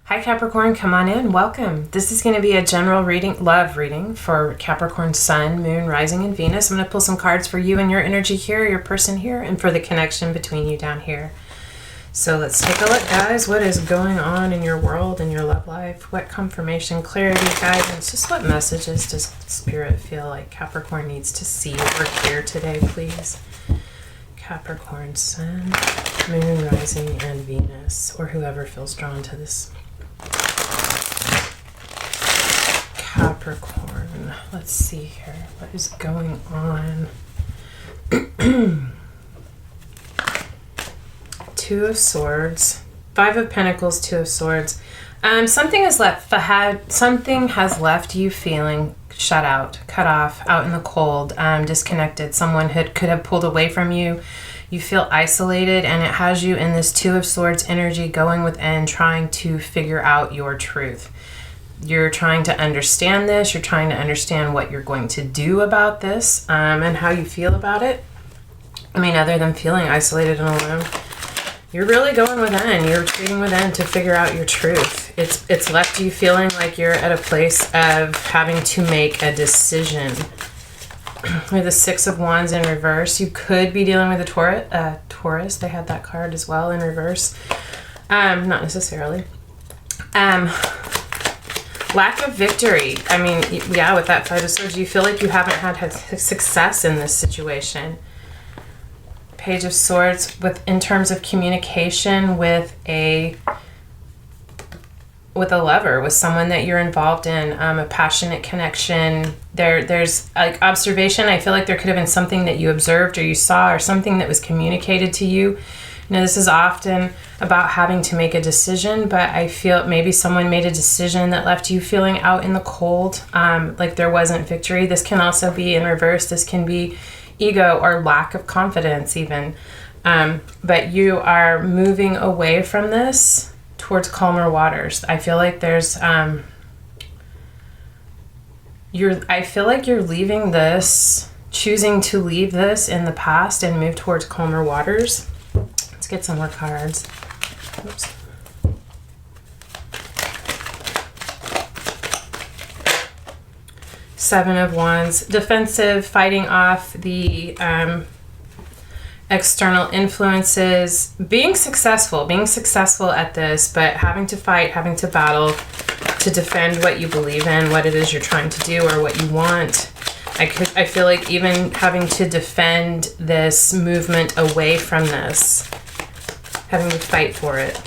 Hi Capricorn, come on in, welcome. This is going to be a general reading, love reading for Capricorn Sun, Moon, Rising, and Venus. I'm going to pull some cards for you and your energy here, your person here, and for the connection between you down here. So let's take a look, guys. What is going on in your world, in your love life? What confirmation, clarity, guidance, just what messages does Spirit feel like Capricorn needs to see or hear today, please? Capricorn Sun, Moon, Rising, and Venus, or whoever feels drawn to this. Capricorn, let's see here. What is going on? Two of Swords, Five of Pentacles, Two of Swords. Something has left you feeling shut out, cut off, out in the cold, disconnected. Someone could have pulled away from you. You feel isolated, and it has you in this Two of Swords energy going within, trying to figure out your truth. You're trying to understand this. You're trying to understand what you're going to do about this, and how you feel about it. I mean, other than feeling isolated and alone, you're really going within. You're retreating within to figure out your truth. It's left you feeling like you're at a place of having to make a decision. With the Six of Wands in reverse, you could be dealing with a Taurus. They had that card as well in reverse. Not necessarily. Lack of victory. I mean, yeah, with that Five of Swords, you feel like you haven't had success in this situation. Page of Swords, in terms of communication with a lover, with someone that you're involved in, a passionate connection. There's like observation. I feel like there could have been something that you observed or you saw or something that was communicated to you. Now, this is often about having to make a decision, but I feel maybe someone made a decision that left you feeling out in the cold, like there wasn't victory. This can also be in reverse. This can be ego or lack of confidence even. But you are moving away from this towards calmer waters. I feel like there's I feel like you're leaving this, choosing to leave this in the past and move towards calmer waters. Let's get some more cards. Oops. Seven of Wands, defensive, fighting off the external influences, being successful at this, but having to fight, having to battle to defend what you believe in, what it is you're trying to do or what you want. I feel like even having to defend this movement away from this, having to fight for it.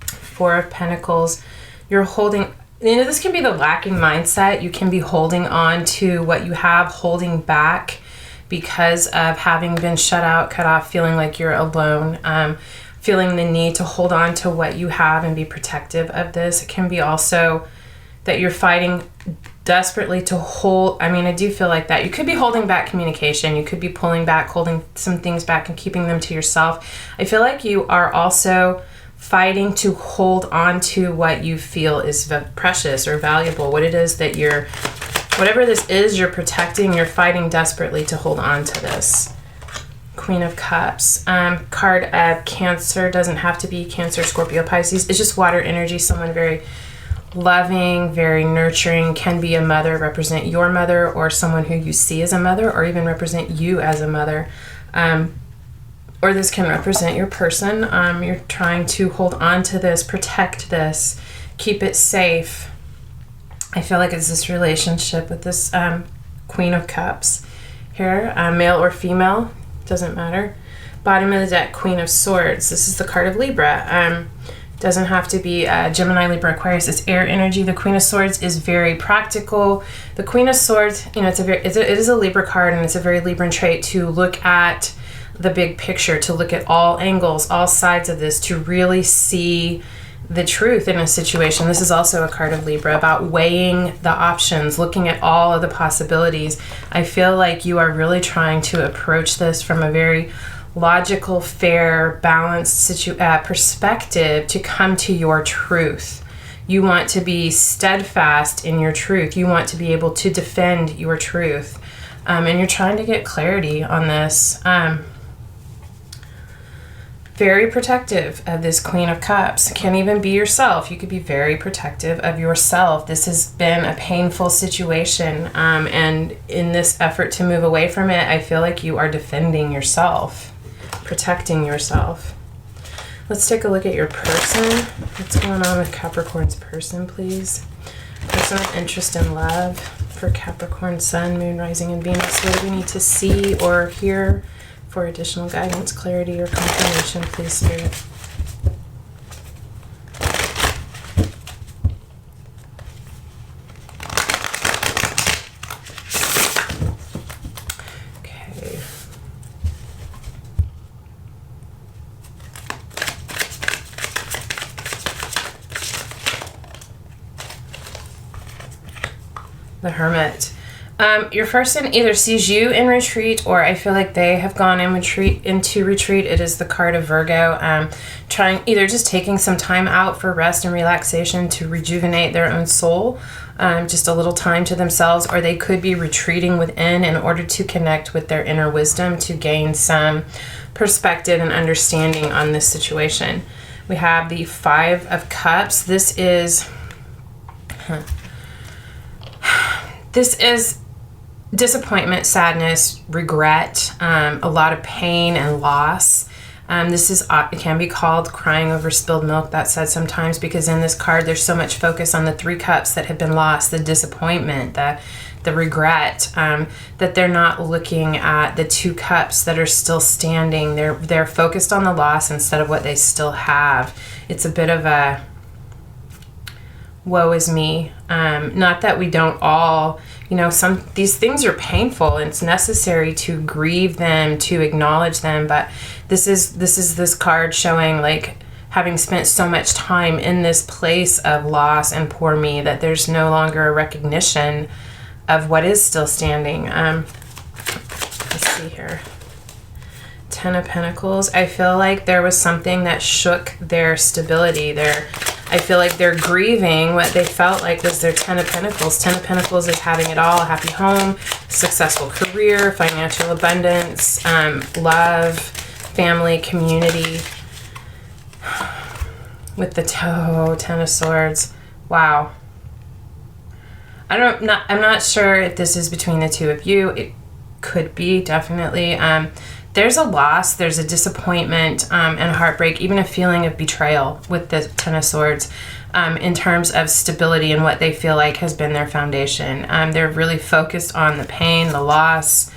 Four of Pentacles, you're holding, this can be the lacking mindset. You can be holding on to what you have, holding back because of having been shut out, cut off, feeling like you're alone, feeling the need to hold on to what you have and be protective of this. It can be also that you're fighting desperately to hold. I mean, I do feel like that. You could be holding back communication. You could be pulling back, holding some things back and keeping them to yourself. I feel like you are also fighting to hold on to what you feel is precious or valuable, what it is that whatever this is you're protecting, you're fighting desperately to hold on to this. Queen of Cups, card of Cancer, doesn't have to be Cancer, Scorpio, Pisces. It's just water energy, someone very loving, very nurturing, can be a mother, represent your mother or someone who you see as a mother, or even represent you as a mother. Or this can represent your person. You're trying to hold on to this, protect this, keep it safe. I feel like it's this relationship with this Queen of Cups here, male or female, doesn't matter. Bottom of the deck, Queen of Swords. This is the card of Libra. Doesn't have to be Gemini, Libra, Aquarius. It's air energy. The Queen of Swords is very practical. The Queen of Swords, it is a Libra card, and it's a very Libran trait to look at the big picture, to look at all angles, all sides of this, to really see the truth in a situation. This is also a card of Libra, about weighing the options, looking at all of the possibilities. I feel like you are really trying to approach this from a very logical, fair, balanced perspective to come to your truth. You want to be steadfast in your truth. You want to be able to defend your truth. And you're trying to get clarity on this. Very protective of this Queen of Cups. Can't even be yourself. You could be very protective of yourself. This has been a painful situation. And in this effort to move away from it, I feel like you are defending yourself, protecting yourself. Let's take a look at your person. What's going on with Capricorn's person, please? Person of interest and love for Capricorn, Sun, Moon, Rising, and Venus. What do we need to see or hear for additional guidance, clarity, or confirmation, please, Spirit? Okay. The Hermit. Your person either sees you in retreat, or I feel like they have gone into retreat. It is the card of Virgo, either just taking some time out for rest and relaxation to rejuvenate their own soul, just a little time to themselves, or they could be retreating within in order to connect with their inner wisdom to gain some perspective and understanding on this situation. We have the Five of Cups. This is disappointment, sadness, regret, a lot of pain and loss. It can be called crying over spilled milk, that's said sometimes, because in this card there's so much focus on the Three Cups that have been lost, the disappointment, the regret, that they're not looking at the Two Cups that are still standing. They're focused on the loss instead of what they still have. It's a bit of a woe is me. Not that we don't all, these things are painful and it's necessary to grieve them, to acknowledge them. But this is this card showing, like, having spent so much time in this place of loss and poor me, that there's no longer a recognition of what is still standing. Let's see here. Ten of Pentacles. I feel like there was something that shook their stability. I feel like they're grieving what they felt like was their Ten of Pentacles. Ten of Pentacles is having it all: a happy home, successful career, financial abundance, love, family, community. With the Ten of Swords. Wow. I'm not sure if this is between the two of you. It could be, definitely. There's a loss, there's a disappointment, and a heartbreak, even a feeling of betrayal with the Ten of Swords, in terms of stability and what they feel like has been their foundation. They're really focused on the pain, the loss,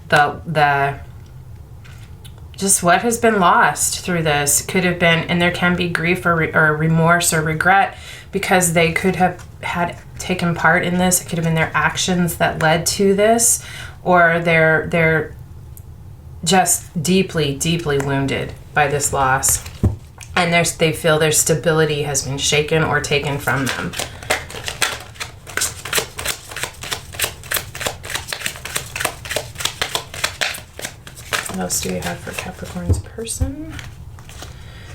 the just what has been lost through this. Could have been, and there can be grief or remorse or regret, because they could have had taken part in this. It could have been their actions that led to this, or they're just deeply, deeply wounded by this loss, and they feel their stability has been shaken or taken from them. What else do we have for Capricorn's person?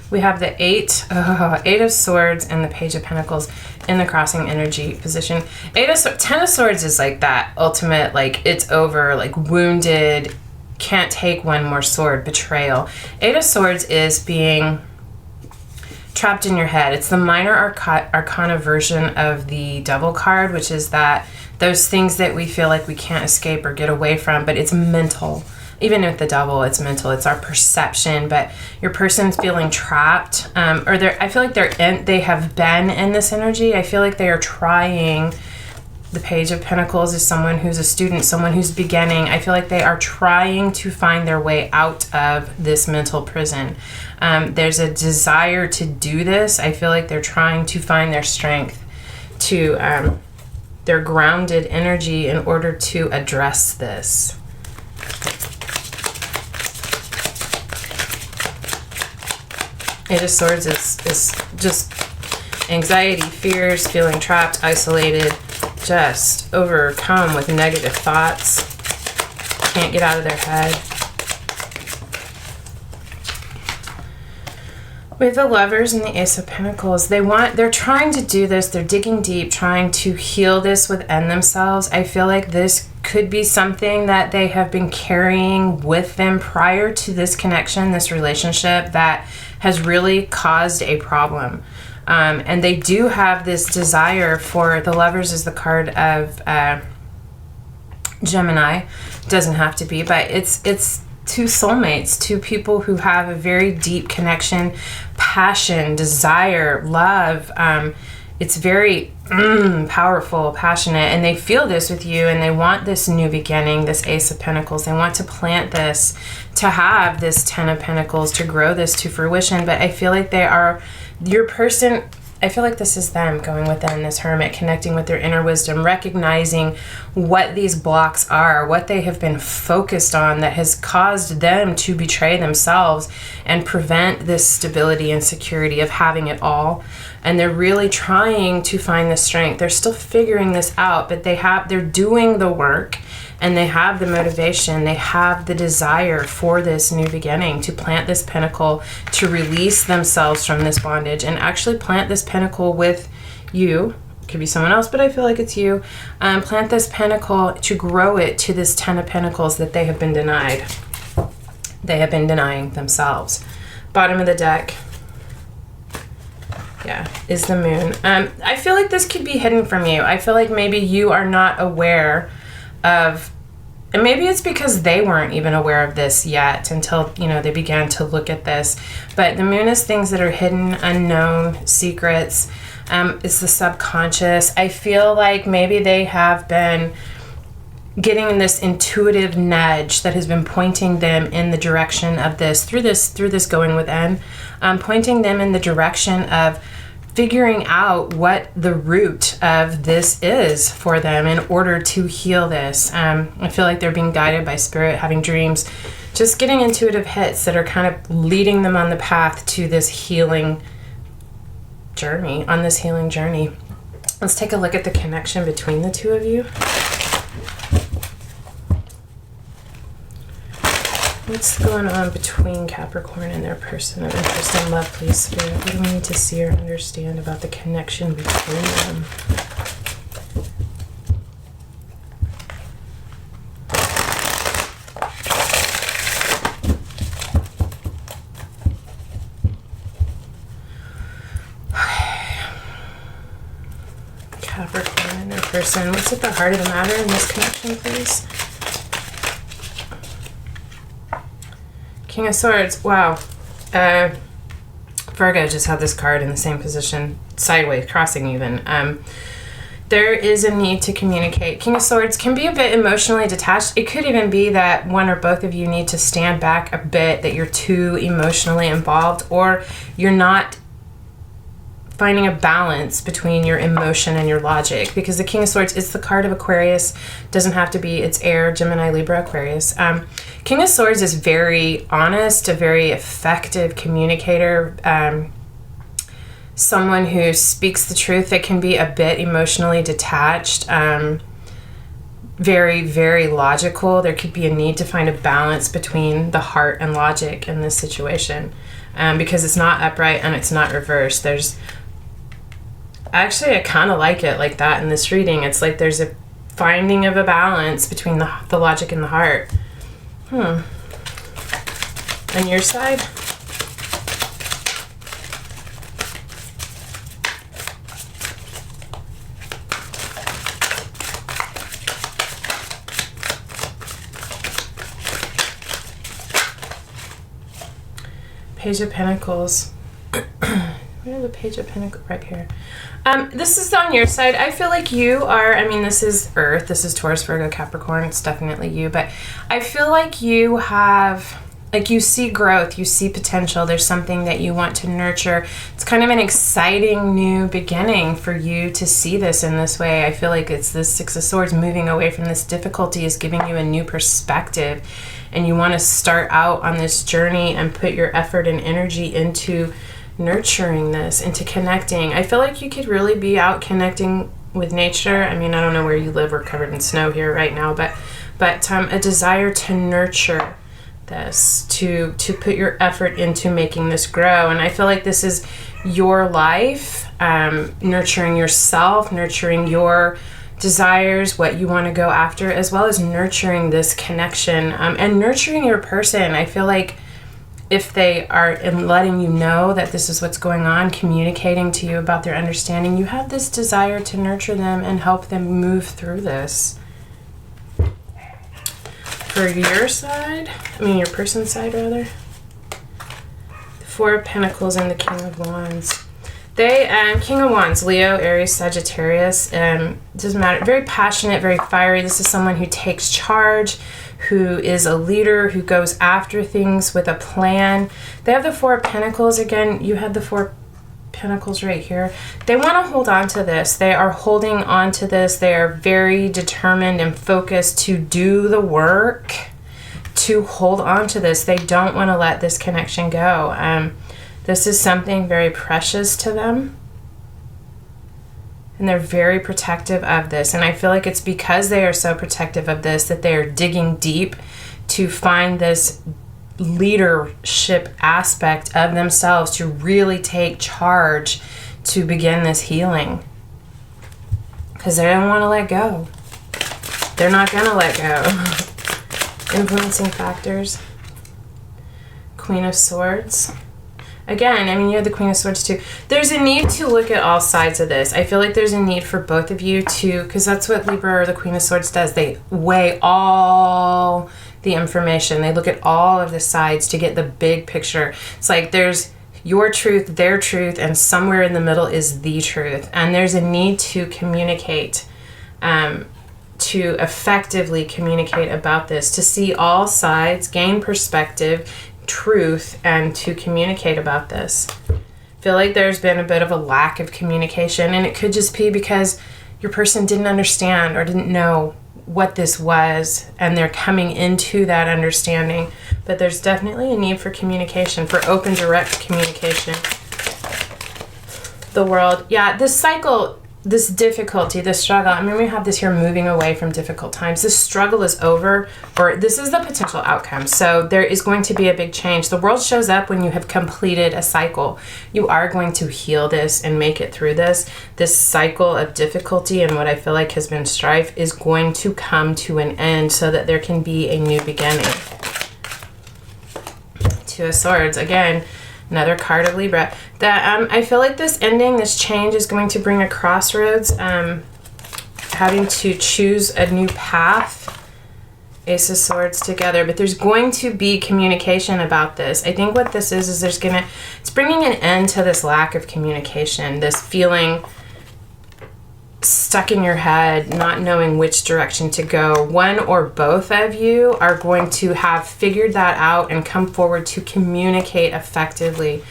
We have the Eight of Swords and the Page of Pentacles in the crossing energy position. Ten of Swords is like that ultimate, like, it's over, like, wounded, can't take one more sword, betrayal. Eight of Swords is being trapped in your head. It's the minor arcana version of the Devil card, which is that those things that we feel like we can't escape or get away from, but it's mental. Even with the Devil, it's mental. It's our perception, but your person's feeling trapped, I feel like they have been in this energy. I feel like they are trying. The Page of Pentacles is someone who's a student, someone who's beginning. I feel like they are trying to find their way out of this mental prison. There's a desire to do this. I feel like they're trying to find their strength, to their grounded energy in order to address this. Eight of Swords is just anxiety, fears, feeling trapped, isolated, just overcome with negative thoughts, can't get out of their head. With the Lovers and the Ace of Pentacles, they're trying to do this, they're digging deep, trying to heal this within themselves. I feel like this could be something that they have been carrying with them prior to this connection, this relationship, that has really caused a problem. And they do have this desire for, the Lovers is the card of Gemini. Doesn't have to be, but it's two soulmates, two people who have a very deep connection, passion, desire, love. It's very powerful, passionate, and they feel this with you, and they want this new beginning, this Ace of Pentacles. They want to plant this, to have this Ten of Pentacles, to grow this to fruition. But I feel like they are your person. I feel like this is them going within, this Hermit, connecting with their inner wisdom, recognizing what these blocks are, what they have been focused on that has caused them to betray themselves and prevent this stability and security of having it all. And they're really trying to find the strength. They're still figuring this out, but they're doing the work, and they have the motivation, they have the desire for this new beginning, to plant this pentacle, to release themselves from this bondage, and actually plant this pentacle with you. It could be someone else, but I feel like it's you. Plant this pentacle to grow it to this Ten of Pentacles that they have been denied. They have been denying themselves. Bottom of the deck, yeah, is the Moon. I feel like this could be hidden from you. I feel like maybe you are not aware of, and maybe it's because they weren't even aware of this yet until, they began to look at this. But the Moon is things that are hidden, unknown, secrets. It's the subconscious. I feel like maybe they have been getting this intuitive nudge that has been pointing them in the direction of this, through this going within, pointing them in the direction of figuring out what the root of this is for them in order to heal this. I feel like they're being guided by spirit, having dreams, just getting intuitive hits that are kind of leading them on the path to this healing journey, Let's take a look at the connection between the two of you. What's going on between Capricorn and their person of interest and love, please, Spirit? What do we need to see or understand about the connection between them? Capricorn and their person. What's at the heart of the matter in this connection, please? King of Swords. Wow. Virgo just had this card in the same position, sideways, crossing even. There is a need to communicate. King of Swords can be a bit emotionally detached. It could even be that one or both of you need to stand back a bit, that you're too emotionally involved, or you're not finding a balance between your emotion and your logic, because the King of Swords is the card of Aquarius. Doesn't have to be, it's air, Gemini, Libra, Aquarius. King of Swords is very honest, a very effective communicator, someone who speaks the truth. That can be a bit emotionally detached, very, very logical. There could be a need to find a balance between the heart and logic in this situation, because it's not upright and it's not reversed. Actually, I kind of like it like that in this reading. It's like there's a finding of a balance between the logic and the heart. On your side? Page of Pentacles. Where the Page of Pentacles? Right here. This is on your side. I feel like you are, this is Earth. This is Taurus, Virgo, Capricorn. It's definitely you. But I feel like you have, you see growth. You see potential. There's something that you want to nurture. It's kind of an exciting new beginning for you to see this in this way. I feel like it's this Six of Swords. Moving away from this difficulty is giving you a new perspective. And you want to start out on this journey and put your effort and energy into nurturing this, into connecting. I feel like you could really be out connecting with nature. I don't know where you live. We're covered in snow here right now, but a desire to nurture this, to put your effort into making this grow. And I feel like this is your life, nurturing yourself, nurturing your desires, what you want to go after, as well as nurturing this connection, and nurturing your person. I feel like if they are in letting you know that this is what's going on, communicating to you about their understanding, you have this desire to nurture them and help them move through this. For your side, your person's side rather, the Four of Pentacles and the King of Wands. They, King of Wands, Leo, Aries, Sagittarius, doesn't matter, very passionate, very fiery. This is someone who takes charge, who is a leader, who goes after things with a plan. They have the Four of Pentacles. Again, you had the Four of Pentacles right here. They want to hold on to this. They are holding on to this. They are very determined and focused to do the work, to hold on to this. They don't want to let this connection go. This is something very precious to them. And they're very protective of this. And I feel like it's because they are so protective of this that they are digging deep to find this leadership aspect of themselves to really take charge to begin this healing. Because they don't want to let go. They're not going to let go. Influencing factors. Queen of Swords. Again, you have the Queen of Swords too. There's a need to look at all sides of this. I feel like there's a need for both of you to, because that's what Libra or the Queen of Swords does. They weigh all the information. They look at all of the sides to get the big picture. It's like there's your truth, their truth, and somewhere in the middle is the truth. And there's a need to communicate, to effectively communicate about this, to see all sides, gain perspective, truth, and to communicate about this. I feel like there's been a bit of a lack of communication, and it could just be because your person didn't understand or didn't know what this was, and they're coming into that understanding. But there's definitely a need for communication, for open, direct communication. The World. Yeah, this cycle, this difficulty, this struggle, we have this here, moving away from difficult times. This struggle is over, or this is the potential outcome. So there is going to be a big change. The World shows up when you have completed a cycle. You are going to heal this and make it through this. This cycle of difficulty and what I feel like has been strife is going to come to an end so that there can be a new beginning. Two of Swords, again, another card of Libra. That I feel like this ending, this change is going to bring a crossroads, having to choose a new path. Ace of Swords together, but there's going to be communication about this. I think what this is it's bringing an end to this lack of communication, this feeling stuck in your head, not knowing which direction to go. One or both of you are going to have figured that out and come forward to communicate effectively.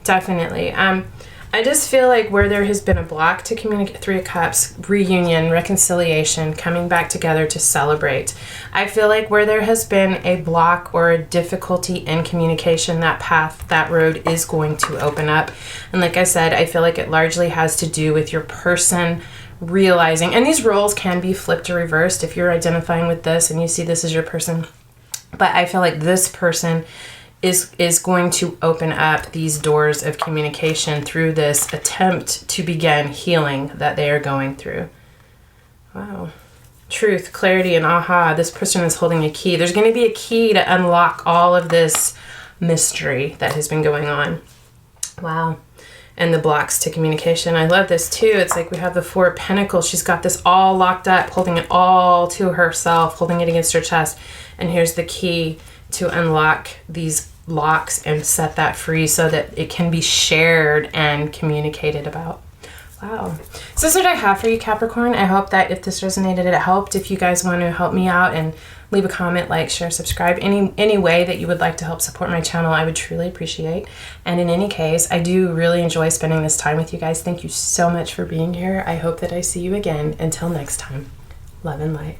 Definitely. I just feel like where there has been a block to communicate, Three of Cups, reunion, reconciliation, coming back together to celebrate. I feel like where there has been a block or a difficulty in communication, that path, that road is going to open up. And like I said, I feel like it largely has to do with your person realizing, and these roles can be flipped or reversed if you're identifying with this and you see this as your person. But I feel like this person is going to open up these doors of communication through this attempt to begin healing that they are going through. Wow. Truth, clarity, and aha. This person is holding a key. There's going to be a key to unlock all of this mystery that has been going on. Wow. And the blocks to communication. I love this too. It's like we have the Four of Pentacles. She's got this all locked up, holding it all to herself, holding it against her chest. And here's the key to unlock these locks and set that free so that it can be shared and communicated about. Wow. So that's what I have for you, Capricorn. I hope that if this resonated, it helped. If you guys want to help me out and leave a comment, like, share, subscribe, any way that you would like to help support my channel, I would truly appreciate. And in any case, I do really enjoy spending this time with you guys. Thank you so much for being here. I hope that I see you again. Until next time, love and light.